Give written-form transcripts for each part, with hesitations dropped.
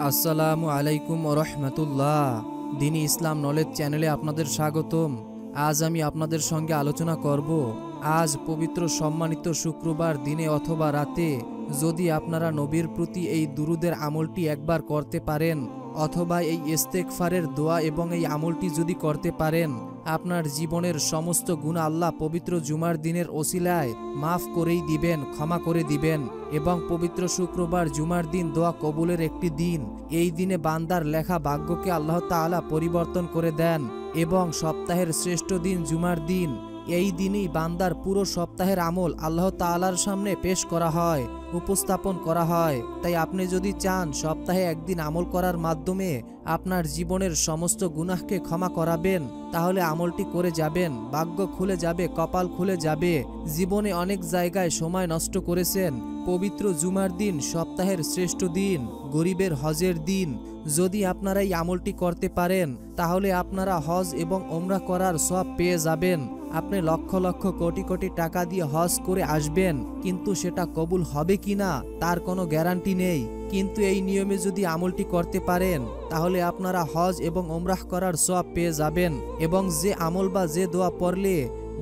আসসালামু আলাইকুম ওরহমতুল্লাহ। দিনী ইসলাম নলেজ চ্যানেলে আপনাদের স্বাগতম। আজ আমি আপনাদের সঙ্গে আলোচনা করব, আজ পবিত্র সম্মানিত শুক্রবার দিনে অথবা রাতে যদি আপনারা নবীর প্রতি এই দুরুদের আমলটি একবার করতে পারেন অথবা এই ইস্তেগফারের দোয়া এবং এই আমলটি যদি করতে পারেন, আপনার জীবনের সমস্ত গুনাহ আল্লাহ পবিত্র জুমার দিনের ওসিলায় মাফ করেই দিবেন, ক্ষমা করে দিবেন। এবং পবিত্র শুক্রবার জুমার দিন দোয়া কবুলের একটি দিন। এই দিনে বান্দার লেখা ভাগ্যকে আল্লাহ তাআলা পরিবর্তন করে দেন এবং সপ্তাহের শ্রেষ্ঠ দিন জুমার দিন। এই দিনই বান্দার পুরো সপ্তাহের আমল আল্লাহ তাআলার সামনে পেশ করা হয়, উপস্থাপন করা হয়। তাই আপনি যদি চান সপ্তাহে একদিন আমল করার মাধ্যমে আপনার জীবনের সমস্ত গুনাহকে ক্ষমা করাবেন, তাহলে আমলটি করে যাবেন। ভাগ্য খুলে যাবে, কপাল খুলে যাবে। জীবনে অনেক জায়গায় সময় নষ্ট করেছেন। পবিত্র জুমার দিন সপ্তাহের শ্রেষ্ঠ দিন, গরিবের হজের দিন। যদি আপনারা এই আমলটি করতে পারেন, তাহলে আপনারা হজ এবং ওমরা করার সওয়াব পেয়ে যাবেন। আপনি লক্ষ লক্ষ কোটি কোটি টাকা দিয়ে হজ করে আসবেন, কিন্তু সেটা কবুল হবে কিনা তার কোনো গ্যারান্টি নেই। কিন্তু এই নিয়মে যদি আমলটি করতে পারেন, তাহলে আপনারা হজ এবং ওমরাহ করার সওয়াব পেয়ে যাবেন। এবং যে আমল বা যে দোয়া পড়লে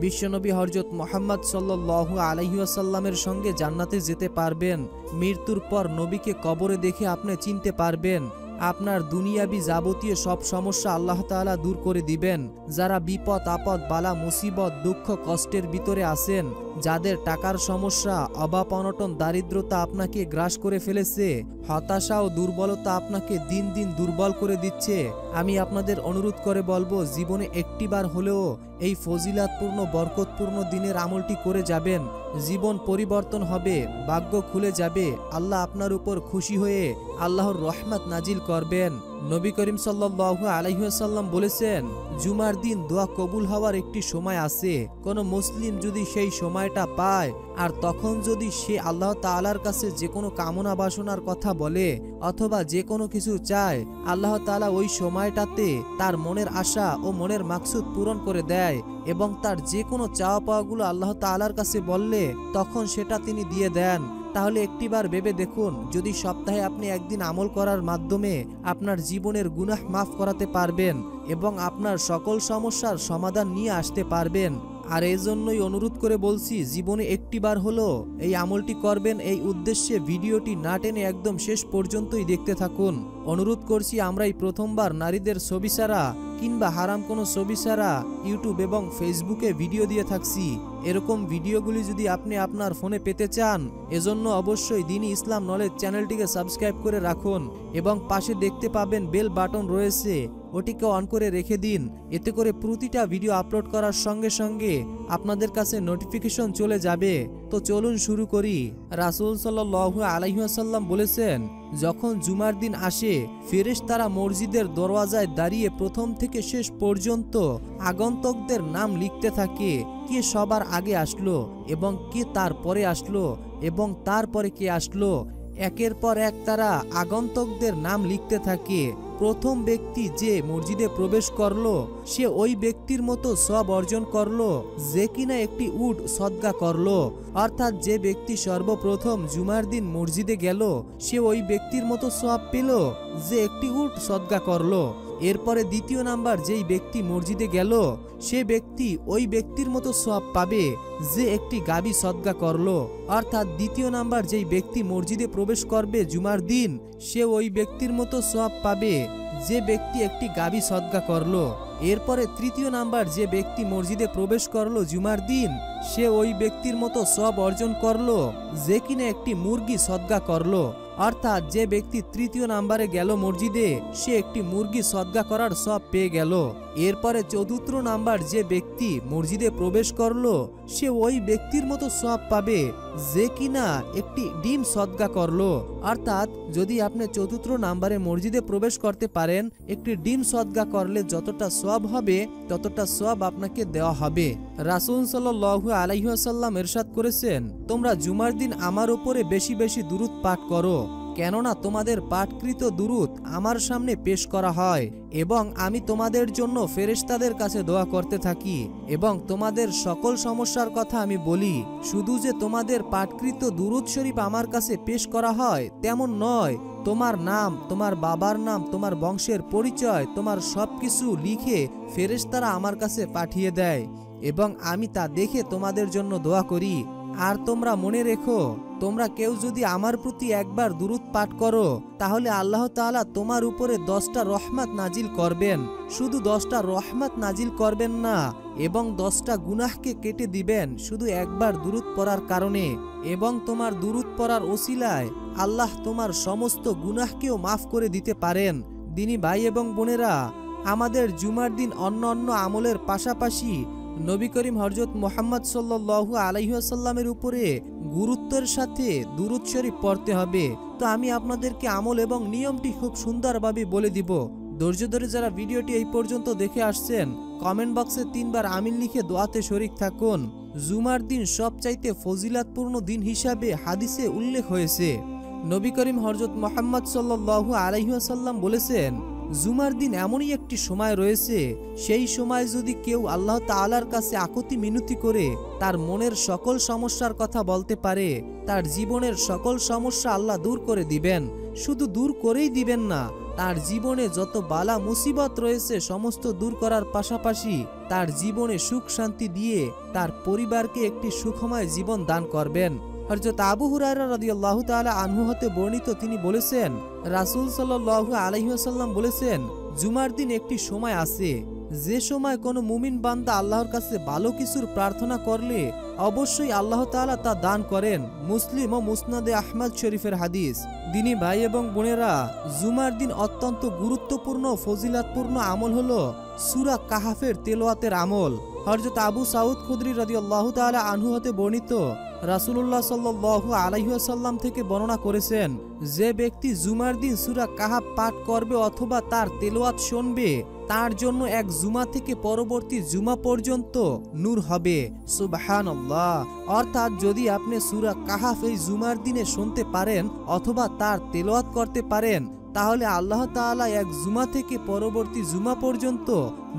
বিশ্বনবী হযরত মুহাম্মদ সাল্লাল্লাহু আলাইহি ওয়াসাল্লামের সঙ্গে জান্নাতে যেতে পারবেন, মৃত্যুর পর নবীকে কবরে দেখে আপনি চিনতে পারবেন। আপনার দুনিয়াবি যাবতীয় সব সমস্যা আল্লাহ তাআলা দূর করে দিবেন। যারা বিপদ আপদ বালা মুসিবত দুঃখ কষ্টের ভিতরে আছেন, যাদের টাকার সমস্যা, অভাব অনটন দারিদ্রতা আপনাকে গ্রাস করে ফেলেছে, হতাশা ও দুর্বলতা আপনাকে দিন দিন দুর্বল করে দিচ্ছে, আমি আপনাদের অনুরোধ করে বলবো, জীবনে একটিবার হলেও এই ফজিলাতপূর্ণ বরকতপূর্ণ দিনের আমলটি করে যাবেন। জীবন পরিবর্তন হবে, ভাগ্য খুলে যাবে। আল্লাহ আপনার উপর খুশি হয়ে আল্লাহর রহমত নাজিল করবেন। নবী করিম সাল্লাল্লাহু আলাইহি ওয়াসাল্লাম বলেছেন, জুমার দিন দোয়া কবুল হওয়ার একটি সময় আছে। কোনো মুসলিম যদি সেই সময়টা পায় আর তখন যদি সে আল্লাহ তাআলার কাছে যে কোনো কামনা বাসনার কথা বলে অথবা যে কোনো কিছু চায়, আল্লাহ তাআলা ওই সময়টাতে তার মনের আশা ও মনের মাকসুদ পূরণ করে দেয় এবং তার যে কোনো চাওয়া পাওয়াগুলো আল্লাহ তাআলার কাছে বললে তখন সেটা তিনি দিয়ে দেন। তাহলে একটিবার ভেবে দেখুন, যদি সপ্তাহে আপনি একদিন আমল করার মাধ্যমে আপনার জীবনের গুনাহ মাফ করাতে পারবেন এবং আপনার সকল সমস্যার সমাধান নিয়ে আসতে পারবেন। আর এই জন্যই অনুরোধ করে বলছি, জীবনে একটিবার হলো এই আমলটি করবেন। এই উদ্দেশ্যে ভিডিওটি না টেনে একদম শেষ পর্যন্তই দেখতে থাকুন। অনুরোধ করছি, আমরাই প্রথমবার নারীদের ছবি ছাড়া কিংবা হারাম কোনো ছবি ছাড়া ইউটিউব এবং ফেসবুকে ভিডিও দিয়ে থাকছি। এরকম ভিডিওগুলি যদি আপনি আপনার ফোনে পেতে চান, এজন্য অবশ্যই দিনী ইসলাম নলেজ চ্যানেলটিকে সাবস্ক্রাইব করে রাখুন এবং পাশে দেখতে পাবেন বেল বাটন রয়েছে, ওটিকে অন করে রেখে দিন। এতে করে প্রতিটা ভিডিও আপলোড করার সঙ্গে সঙ্গে আপনাদের কাছে নোটিফিকেশন চলে যাবে। তো চলুন শুরু করি। রাসূল সাল্লাল্লাহু আলাইহি ওয়াসাল্লাম বলেছেন, যখন জুমার দিন আসে, ফেরেশতারা মসজিদের দরওয়াজায় দাঁড়িয়ে প্রথম থেকে শেষ পর্যন্ত আগন্তুকদের নাম লিখতে থাকে। কে সবার আগে আসলো এবং কে তারপরে আসলো এবং তারপরে কে আসলো। একের পর এক তারা আগন্তুকদের নাম লিখতে থাকে। প্রথম ব্যক্তি যে মসজিদে প্রবেশ করলো, সে ওই ব্যক্তির মতো সওয়াব অর্জন করলো যে কিনা একটি উট সদকা করলো। অর্থাৎ যে ব্যক্তি সর্বপ্রথম জুমার দিন মসজিদে গেল, সে ওই ব্যক্তির মতো সওয়াব পেল যে একটি উট সদকা করলো। এরপরে দ্বিতীয় নাম্বার যেই ব্যক্তি মসজিদে গেল, সে ব্যক্তি ওই ব্যক্তির মতো সওয়াব পাবে যে একটি গাভী সদকা করলো। অর্থাৎ দ্বিতীয় নাম্বার যেই ব্যক্তি মসজিদে প্রবেশ করবে জুমার দিন, সে ওই ব্যক্তির মতো সওয়াব পাবে যে ব্যক্তি একটি গাভী সদকা করলো। এরপরে তৃতীয় নাম্বার যে ব্যক্তি মসজিদে প্রবেশ করলো জুমার দিন, সে ওই ব্যক্তির মতো সওয়াব অর্জন করলো যে কিনা একটি মুরগি সদকা করলো। অর্থাৎ যে ব্যক্তি তৃতীয় নাম্বারে গেল মসজিদে, সে একটি মুরগি সদকা করার সওয়াব পেয়ে গেল। এরপরে চতুর্থ নাম্বার যে ব্যক্তি মসজিদে প্রবেশ করলো, সে ওই ব্যক্তির মতো সওয়াব পাবে যে কিনা একটি ডিম সদকা করলো। অর্থাৎ যদি আপনি চতুর্থ নাম্বারে মসজিদে প্রবেশ করতে পারেন, একটি ডিম সদকা করলে যতটা সওয়াব হবে ততটা সওয়াব আপনাকে দেওয়া হবে। রাসূল সাল্লাল্লাহু আলাইহি ওয়াসাল্লাম ইরশাদ করেছেন, তোমরা জুমার দিন আমার উপরে বেশি বেশি দুরূদ পাঠ করো, কেননা তোমাদের পাঠকৃত দুরূদ আমার সামনে পেশ করা হয় এবং আমি তোমাদের জন্য ফেরেশতাদের কাছে দোয়া করতে থাকি এবং তোমাদের সকল সমস্যার কথা আমি বলি। শুধু যে তোমাদের পাঠকৃত দুরূদ শরীফ আমার কাছে পেশ করা হয় তেমন নয়, তোমার নাম, তোমার বাবার নাম, তোমার বংশের পরিচয়, তোমার সবকিছু লিখে ফেরেশতারা আমার কাছে পাঠিয়ে দেয় এবং আমি তা দেখে তোমাদের জন্য দোয়া করি। আর তোমরা মনে রেখো, তোমরা কেউ যদি আমার প্রতি একবার দুরূদ পাঠ করো তাহলে আল্লাহ তাআলা তোমার উপরে 10টা রহমত নাজিল করবেন। শুধু 10টা রহমত নাজিল করবেন না, এবং 10টা গুনাহকে কেটে দিবেন শুধু একবার দুরূদ পড়ার কারণে। এবং তোমার দুরূদ পড়ার ওসিলায় আল্লাহ তোমার সমস্ত গুনাহকেও মাফ করে দিতে পারেন। দিনী ভাই এবং বোনেরা, আমাদের জুমার দিন অন্য অন্য আমলের পাশাপাশি নবী করিম হযরত মুহাম্মদ সাল্লাল্লাহু আলাইহি ওয়াসাল্লামের উপরে গুরুত্বের সাথে দুরূদ শরীফ পড়তে হবে। তো আমি আপনাদেরকে আমল এবং নিয়মটি খুব সুন্দরভাবে বলে দিব। ধৈর্য ধরে যারা ভিডিওটি এই পর্যন্ত দেখে আসছেন, কমেন্ট বক্সে 3 বার আমিন লিখে দোয়াতে শরীক থাকুন। জুমার দিন সবচাইতে ফজিলাতপূর্ণ দিন হিসাবে হাদিসে উল্লেখ হয়েছে। নবী করিম হযরত মুহাম্মদ সাল্লাল্লাহু আলাইহি ওয়াসাল্লাম বলেছেন, জুমার দিন এমনই একটি সময় রয়েছে, সেই সময় যদি কেউ আল্লাহ তাআলার কাছে আকুতি মিনতি করে তার মনের সকল সমস্যার কথা বলতে পারে, তার জীবনের সকল সমস্যা আল্লাহ দূর করে দিবেন। শুধু দূর করেই দিবেন না, তার জীবনে যত বালা মুসিবত রয়েছে সমস্ত দূর করার পাশাপাশি তার জীবনে সুখ শান্তি দিয়ে তার পরিবারকে একটি সুখময় জীবন দান করবেন। হযরত আবু হুরায়রা রাদিয়াল্লাহু তাআলা আনহু হতে বর্ণিত, তিনি বলেছেন, রাসূল সাল্লাল্লাহু আলাইহি ওয়াসাল্লাম বলেছেন, জুমার দিন একটি সময় আছে যে সময় কোনো মুমিন বান্দা আল্লাহর কাছে ভালো কিছুর প্রার্থনা করলে অবশ্যই আল্লাহ তাআলা তা দান করেন। মুসলিম ও মুসনাদে আহমদ শরীফের হাদিস। দিনী ভাই এবং বোনেরা, জুমার দিন অত্যন্ত গুরুত্বপূর্ণ ফজিলাতপূর্ণ আমল হলো সূরা কাহাফের তেলাওয়াতের আমল। হযরত আবু সাউদ খুদরি রাদিয়াল্লাহু তাআলা আনহু হতে বর্ণিত, রাসূলুল্লাহ সাল্লাল্লাহু আলাইহি ওয়াসাল্লাম থেকে বর্ণনা করেছেন, যে ব্যক্তি জুমার দিন সূরা কাহাফ পাঠ করবে অথবা তার তেলাওয়াত শুনবে, তার জন্য এক জুমা থেকে পরবর্তী জুমা পর্যন্ত নূর হবে। সুবহানাল্লাহ। অর্থাৎ যদি আপনি সূরা কাহাফ এই জুমার দিনে শুনতে পারেন অথবা তার তেলাওয়াত করতে পারেন, তাহলে আল্লাহ তাআলা এক জুমা থেকে পরবর্তী জুমা পর্যন্ত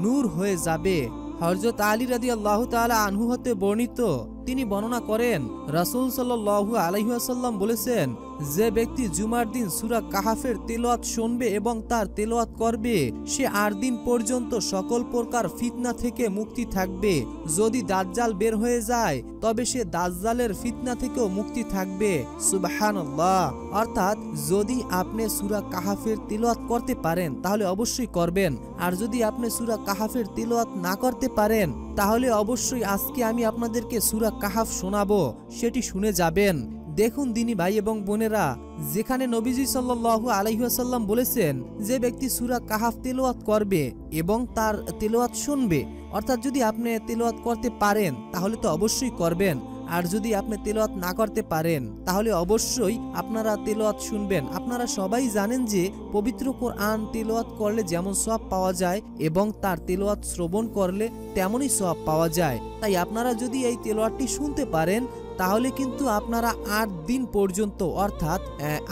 নূর হয়ে যাবে। হযরত আলী রাদিয়াল্লাহু তাআলা আনহু হতে বর্ণিত, তিনি বর্ণনা করেন, রাসূল সাল্লাল্লাহু আলাইহি ওয়াসাল্লাম বলেছেন, যে ব্যক্তি জুমার দিন সূরা কাহাফের তেলাওয়াত শুনবে এবং তার তেলাওয়াত করবে, সে 8 দিন পর্যন্ত সকল প্রকার ফিতনা থেকে মুক্তি থাকবে। যদি দাজ্জাল বের হয়ে যায় তবে সে দাজ্জালের ফিতনা থেকেও মুক্তি থাকবে। সুবহানাল্লাহ। অর্থাৎ যদি আপনি সূরা কাহাফের তেলাওয়াত করতে পারেন তাহলে অবশ্যই করবেন, আর যদি আপনি সূরা কাহাফের তেলাওয়াত না করতে পারেন তাহলে অবশ্যই আজকে আমি আপনাদেরকে সূরা কাহাফ শোনাবো, সেটি শুনে যাবেন। দেখুন দিনী ভাই এবং বোনেরা, যেখানে নবীজি সাল্লাল্লাহু আলাইহি ওয়াসাল্লাম বলেছেন, যে ব্যক্তি সূরা কাহাফ তেলাওয়াত করবে এবং তার তেলাওয়াত শুনবে, অর্থাৎ যদি আপনি তেলাওয়াত করতে পারেন তাহলে তো অবশ্যই করবেন, আর যদি আপনি তেলাওয়াত না করতে পারেন তাহলে অবশ্যই আপনারা তেলাওয়াত শুনবেন। আপনারা সবাই জানেন যে পবিত্র কোরআন তেলাওয়াত করলে যেমন সওয়াব পাওয়া যায় এবং তার তেলাওয়াত শ্রবণ করলে তেমনই সওয়াব পাওয়া যায়। তাই আপনারা যদি এই তেলাওয়াতটি শুনতে পারেন তাহলে কিন্তু আপনারা 8 দিন পর্যন্ত, অর্থাৎ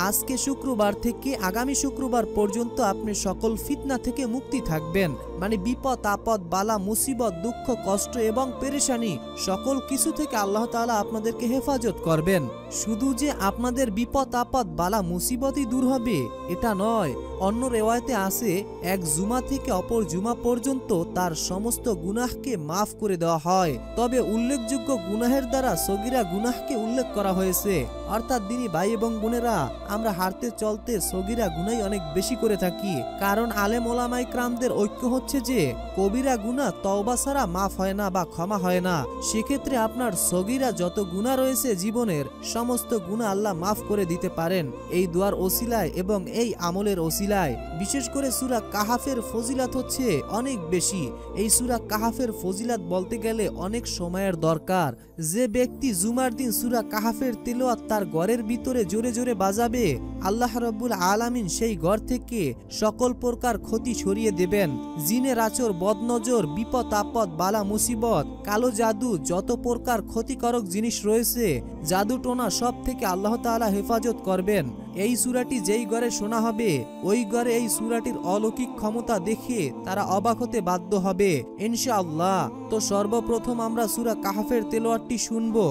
আজকে শুক্রবার থেকে আগামী শুক্রবার পর্যন্ত আপনি সকল ফিতনা থেকে মুক্তি থাকবেন। মানে বিপদ আপদ বালা মুসিবত দুঃখ কষ্ট এবং পেরেশানি সকল কিছু থেকে আল্লাহ তাআলা আপনাদেরকে হেফাজত করবেন। শুধু যে আপনাদের বিপদ আপদ বালা মুসিবতই দূর হবে এটা নয়, অন্য রিওয়ায়াতে আছে এক জুমা থেকে অপর জুমা পর্যন্ত তার সমস্ত গুনাহকে মাফ করে দেওয়া হয়। তবে উল্লেখযোগ্য গুনাহের দ্বারা সগীরা গুনাহকে উল্লেখ করা হয়েছে। অর্থাৎ দিনী ভাই এবং বোনেরা, আমরা হাঁটতে চলতে সগীরা গুনাহ অনেক বেশি করে থাকি, কারণ আলেম ওলামায়ে কেরামদের ঐক্য হচ্ছে যে কবিরা গুনাহ তওবা ছাড়া মাফ হয় না বা ক্ষমা হয় না। সেক্ষেত্রে আপনার সগীরা যত গুনাহ রয়েছে জীবনের সমস্ত গুনাহ আল্লাহ মাফ করে দিতে পারেন এই দোয়ার ওসিলায় এবং এই আমলের ওসিলায়। বিশেষ করে সূরা কাহাফের ফজিলাত হচ্ছে অনেক বেশি। এই সূরা কাহাফের ফজিলাত বলতে গেলে অনেক সময়ের দরকার। যে ব্যক্তি জুমার দিন সূরা কাহাফের তেলাওয়াত তার ঘরের ভিতরে জোরে জোরে বাজাবে, আল্লাহ রাব্বুল আলামিন সেই ঘর থেকে সকল প্রকার ক্ষতি সরিয়ে দেবেন। জিনের আচর, বদনজর, বিপদ আপদ বালা মুসিবত, কালো জাদু, যত প্রকার ক্ষতিকারক জিনিস রয়েছে, জাদু টোনা সব থেকে আল্লাহ তাআলা হেফাজত করবেন। এই সূরাটি যেই ঘরে শোনা হবে ওই ঘরে এই সূরাটির অলৌকিক ক্ষমতা দেখে তারা অবাক হতে বাধ্য হবে ইনশাআল্লাহ। তো সর্বপ্রথম আমরা সূরা কাহাফের তেলাওয়াতটি শুনবো।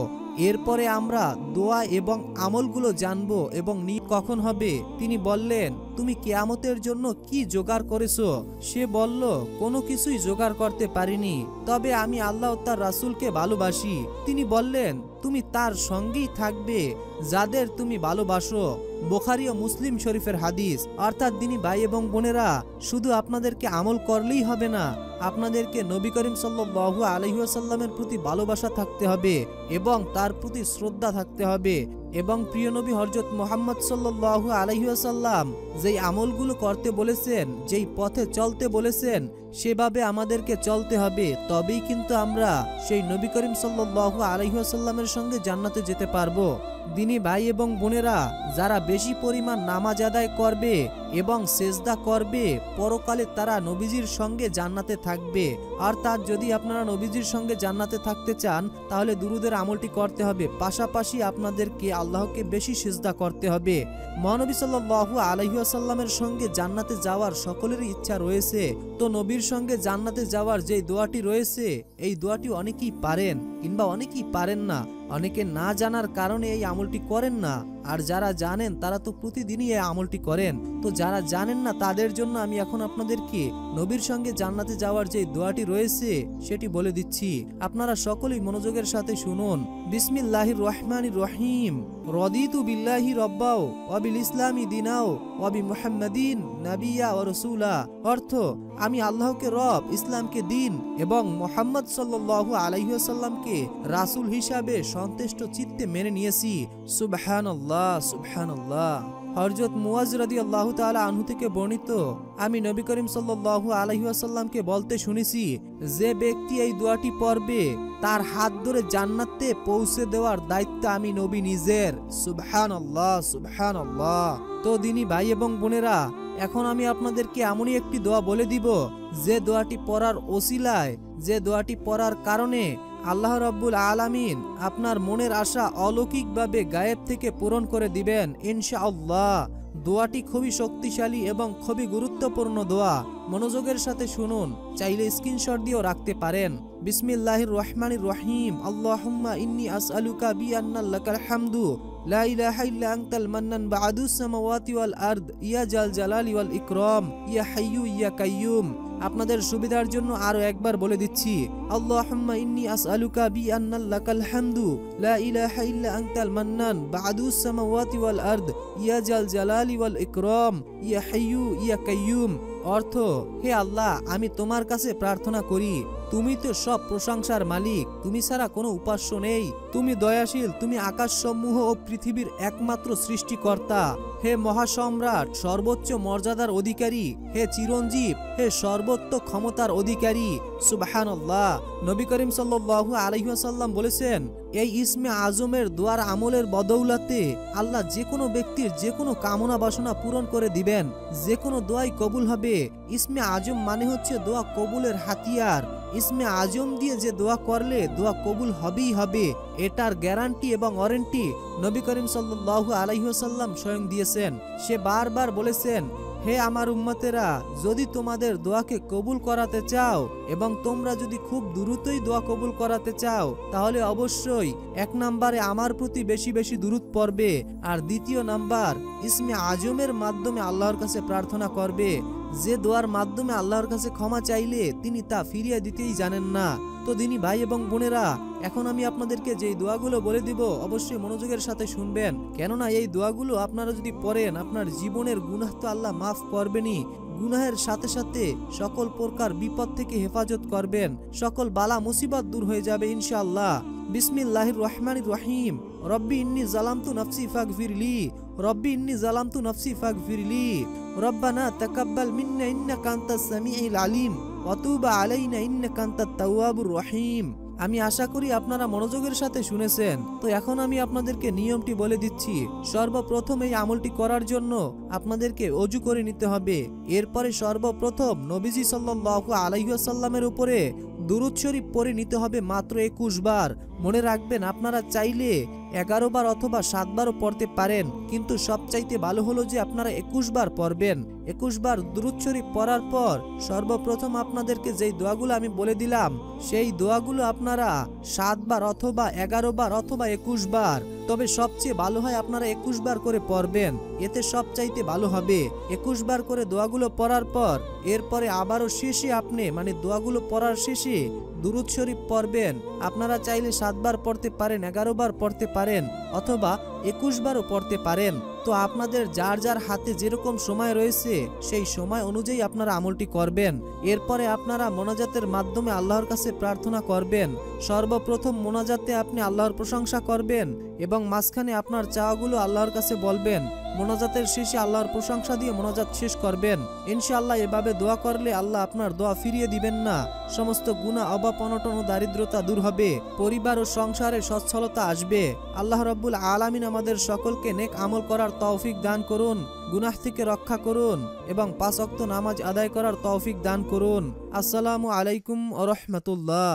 এরপরে আমরা দোয়া এবং আমলগুলো জানব এবং কখন হবে। তিনি বললেন, তুমি কিয়ামতের জন্য কি জোগাড় করেছো? সে বলল, কোনো কিছুই জোগাড় করতে পারিনি, তবে আমি আল্লাহ ও তার রাসূলকে ভালোবাসি। তিনি বললেন, তুমি তার সঙ্গেই থাকবে যাদের তুমি ভালোবাসো। বুখারী ও মুসলিম শরীফের হাদিস। অর্থাৎ দিনী ভাই এবং বোনেরা, শুধু আপনাদেরকে আমল করলেই হবে না, আপনাদেরকে নবী করিম সাল্লাল্লাহু আলাইহি ওয়াসাল্লামের প্রতি ভালোবাসা থাকতে হবে এবং তার প্রতি শ্রদ্ধা থাকতে হবে। এবং প্রিয় নবী হযরত মুহাম্মদ সাল্লাল্লাহু আলাইহি ওয়াসাল্লাম যেই আমলগুলো করতে বলেছেন, যেই পথে চলতে বলেছেন, সেভাবে আমাদেরকে চলতে হবে। তবেই কিন্তু আমরা সেই নবী করিম সাল্লাল্লাহু আলাইহি ওয়াসাল্লামের সঙ্গে জান্নাতে যেতে পারবো। দিনী ভাই এবং বোনেরা, যারা বেশি পরিমাণ নামাজ আদায় করবে এবং সেজদা করবে, পরকালে তারা নবীজির সঙ্গে জান্নাতে থাকবে। অর্থাৎ যদি আপনারা নবীজির সঙ্গে জান্নাতে থাকতে চান, তাহলে দুরুদের আমলটি করতে হবে, পাশাপাশি আপনাদেরকে আল্লাহকে বেশি সেজদা করতে হবে। মহানবী সাল্লাল্লাহু আলাইহি ওয়াসাল্লামের সঙ্গে জান্নাতে যাওয়ার সকলেরই ইচ্ছা রয়েছে। তো নবীর সঙ্গে জান্নাতে যাওয়ার যে দোয়াটি রয়েছে, এই দোয়াটি অনেকেই পারেন কিংবা অনেকেই পারেন না। অনেকে না জানার কারণে এই আমলটি করেন না, আর যারা জানেন তারা তো প্রতিদিনই এই আমলটি করেন। তো যারা জানেন না তাদের জন্য আমি এখন আপনাদেরকে নবীর সঙ্গে জান্নাতে যাওয়ার যে দোয়াটি রয়েছে সেটি বলে দিচ্ছি। আপনারা সকলেই মনোযোগের সাথে শুনুন। বিসমিল্লাহির রহমানির রহিম। রদিতু বিল্লাহি রব্বাও ওয়া বিল ইসলামি দিনাও ওয়া বি মুহাম্মাদিন নাবিয়্যা ওয়া রাসূলা। অর্থ, আমি আল্লাহকে রব, ইসলামকে দিন এবং মুহাম্মদ সাল্লাল্লাহু আলাইহি ওয়াসাল্লামকে রাসূল হিসাবে সন্তুষ্ট চিত্তে মেনে নিয়েছি। সুবহানাল্লাহ, সুবহানাল্লাহ। হযরত মুয়াজ রাদিয়াল্লাহু তাআলা আনহু থেকে বর্ণিত, আমি নবী করিম সাল্লাল্লাহু আলাইহি ওয়াসাল্লামকে বলতে শুনেছি, যে ব্যক্তি এই দোয়াটি পড়বে তার হাত ধরে জান্নাতে পৌঁছে দেওয়ার দায়িত্ব আমি নবী নিজের। সুবহানাল্লাহ, সুবহানাল্লাহ। তো দিনী ভাই এবং বোনেরা, এখন আমি আপনাদেরকে এমনই একটি দোয়া বলে দিব, যে দোয়াটি পড়ার ওসিলায়, যে দোয়াটি পড়ার কারণে আল্লাহ রাব্বুল আলামিন আপনার মনের আশা অলৌকিকভাবে গায়েব থেকে পূরণ করে দিবেন ইনশাআল্লাহ। দোয়াটি খুবই শক্তিশালী এবং খুবই গুরুত্বপূর্ণ দোয়া। মনোযোগের সাথে শুনুন, চাইলে স্ক্রিনশট দিয়েও রাখতে পারেন। বিসমিল্লাহির রহমানির রহিম। আল্লাহুম্মা ইন্নী আসআলুকা বিআন্না লাকাল হামদু লা ইলাহা ইল্লা আনতাল মান্নান বা'দুস সামাওয়াতি ওয়াল আরদ ইয়া জাল জালালি ওয়াল ইকরাম ইয়া হাইয়্যু ইয়া কাইয়্যুম। আপনাদের সুবিধার জন্য আরো একবার বলে দিচ্ছি, আল্লাহুম্মা ইন্নী আসআলুকা বিআন্না লাকাল হামদু লা ইলাহা ইল্লা আনতাল মান্নান বা'দুস সামাওয়াতি ওয়াল আরদ ইয়া জাল জালালি ওয়াল ইকরাম ইয়া হাইয়্যু ইয়া কাইয়্যুম। অর্থ, হে আল্লাহ, আমি তোমার কাছে প্রার্থনা করি, তুমি তো সব প্রশংসার মালিক, তুমি ছাড়া কোনো উপাস্য নেই, তুমি দয়াশীল, তুমি আকাশসমূহ ও পৃথিবীর একমাত্র সৃষ্টিকর্তা। হে মহাসম্রাট, সর্বোচ্চ মর্যাদার অধিকারী, হে চিরঞ্জীব, হে সর্বোচ্চ ক্ষমতার অধিকারী। সুবহানাল্লাহ। নবী করিম সাল্লাল্লাহু আলাইহি ওয়াসাল্লাম বলেছেন, এই ইসমে আজমের দোয়ার আমলের বদৌলতে আল্লাহ যে কোনো ব্যক্তির যে কোনো কামনা বাসনা পূরণ করে দিবেন, যে কোনো দোয়াই কবুল হবে। ইসমে আজম মানে হচ্ছে দোয়া কবুলের হাতিয়ার। ইসমে আজম দিয়ে যে দোয়া করলে দোয়া কবুল হবেই হবে, এটার গ্যারান্টি এবং ওয়ারেন্টি নবী করিম সাল্লাল্লাহু আলাইহি ওয়াসাল্লাম স্বয়ং দিয়েছেন। সে বারবার বলেছেন, হে আমার উম্মতেরা, যদি তোমাদের দোয়াকে কবুল করাতে চাও এবং তোমরা যদি খুব দ্রুতই দোয়া কবুল করাতে চাও, তাহলে অবশ্যই এক নম্বরে আমার প্রতি বেশি বেশি দুরূদ পড়বে, আর দ্বিতীয় নাম্বার ইসমে আজমের মাধ্যমে আল্লাহর কাছে প্রার্থনা করবে। যে দোয়ার মাধ্যমে আল্লাহর কাছে ক্ষমা চাইলে তিনি তা ফিরিয়ে দিতেই জানেন না। তো দিনী ভাই এবং বোনেরা, এখন আমি আপনাদেরকে যেই দোয়াগুলো বলে দিব অবশ্যই মনোযোগের সাথে শুনবেন, কেননা এই দোয়াগুলো আপনারা যদি পড়েন আপনার জীবনের গুনাহ তো আল্লাহ মাফ করবেনই, গুনাহের সাথে সাথে সকল প্রকার বিপদ থেকে হেফাজত করবেন, সকল বালা মুসিবত দূর হয়ে যাবে ইনশাআল্লাহ। বিসমিল্লাহির রহমানির রহিম। রব্বি ইন্নী যালামতু নাফসি ফাগফিরলি, রব্বি ইন্নী যালামতু নাফসি ফাগফিরলি, রব্বানা তাকাব্বাল মিন্না ইন্নাকা আনতাস সামিউল আলিম ওয়া তুব আলাইনা ইন্নাকা আনতাত তাওয়াবুর রহিম। আমি আশা করি আপনারা মনোযোগের সাথে শুনেছেন। তো এখন আমি আপনাদেরকে নিয়মটি বলে দিচ্ছি। সর্বপ্রথম এই আমলটি করার জন্য আপনাদেরকে ওযু করে নিতে হবে। এরপরে সর্বপ্রথম নবীজি সাল্লাল্লাহু আলাইহি ওয়াসাল্লামের উপরে দুরূদ শরীফ পড়ে নিতে হবে মাত্র 21 বার। মনে রাখবেন, আপনারা চাইলে 11 বার অথবা 7 বারও পড়তে পারেন, কিন্তু সবচাইতে ভালো হলো যে আপনারা 21 বার পড়বেন। 21 বার দুরূদ শরীফ পড়ার পর সর্বপ্রথম আপনাদেরকে যেই দোয়াগুলো আমি বলে দিলাম সেই দোয়াগুলো আপনারা 7 বার অথবা 11 বার অথবা 21 বার, তবে সবচেয়ে ভালো হয় আপনারা 21 বার করে পড়বেন, এতে সবচাইতে ভালো হবে। 21 বার করে দোয়াগুলো পড়ার পর এরপরে আবারও শেষে আপনি দোয়াগুলো পড়ার শেষে দুরূদ শরীফ পড়বেন। আপনারা চাইলে 7 বার পড়তে পারেন, 11 বার পড়তে পারেন অথবা 21 বারও পড়তে পারেন। তো আপনাদের যার যার হাতে যেরকম সময় রয়েছে সেই সময় অনুযায়ী আপনারা আমলটি করবেন। এরপরে আপনারা মোনাজাতের মাধ্যমে আল্লাহর কাছে প্রার্থনা করবেন। সর্বপ্রথম মোনাজাতে আপনি আল্লাহর প্রশংসা করবেন এবং মাঝখানে আপনার চাওয়াগুলো আল্লাহর কাছে বলবেন। মোনাজাতের শেষে আল্লাহর প্রশংসা দিয়ে মোনাজাত শেষ করবেন। ইনশাআল্লাহ এভাবে দোয়া করলে আল্লাহ আপনার দোয়া ফিরিয়ে দিবেন না। সমস্ত গুনাহ, অভাব, অনটন ও দারিদ্রতা দূর হবে, পরিবার ও সংসারে সচ্ছলতা আসবে। আল্লাহ রাব্বুল আলামিন আমাদের সকলকে নেক আমল করার তৌফিক দান করুন, গুনাহ থেকে রক্ষা করুন এবং 5 ওয়াক্ত নামাজ আদায় করার তৌফিক দান করুন। আসসালামু আলাইকুম ওয়া রাহমাতুল্লাহ।